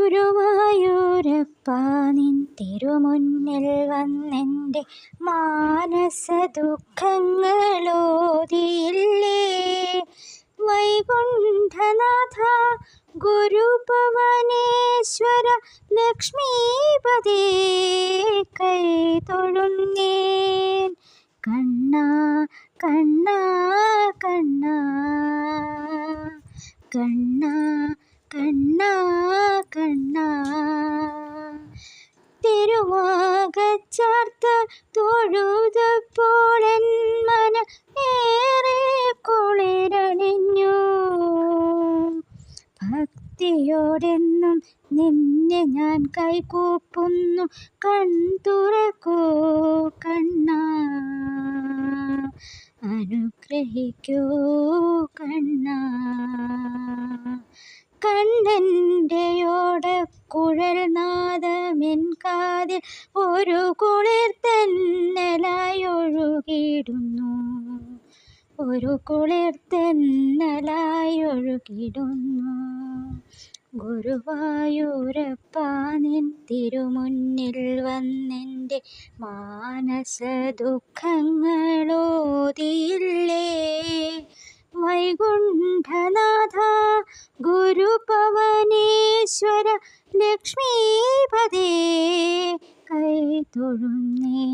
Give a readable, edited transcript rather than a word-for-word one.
ഗുരുവായൂരപ്പ നിൻ തിരുമുന്നിൽ വന്നെൻ്റെ മാനസ ദുഃഖങ്ങളോതിയില്ലേ. വൈകുണ്ഠനാഥ ഗുരുഭവനേശ്വര ലക്ഷ്മീപതേ കൈ തൊഴുന്നേൻ. കണ്ണാ കണ്ണാ കണ്ണാ കണ്ണാ കണ്ണാ കണ്ണാ. തിരുവാകച്ചാർത്ത് തൊഴുതപ്പോഴെൻ മനം ഏറെ കുളിരണിഞ്ഞു. ഭക്തിയോടെന്നും നിന്നെ ഞാൻ കൈകൂപ്പുന്നു. കൺതുറക്കൂ കണ്ണാ, അനുഗ്രഹിക്കൂ കണ്ണാ. കണ്ണൻ്റെയോടക്കുഴൽ നാദമെൻ കാതിൽ ഒരു കുളിർ തെന്നലായി ഒഴുകിടുന്നു. ഒരു കുളിർ തെന്നലായി ഒഴുകിടുന്നു. ഗുരുവായൂരപ്പ നിൻ തിരുമുന്നിൽ വന്നെൻ്റെ മാനസ ദുഃഖങ്ങളോതിയില്ലേ. വൈകുണ്ഠനാഥ ഗുരുഭവനേശ്വര ലക്ഷ്മീപതേ കൈ തൊഴുന്നേ.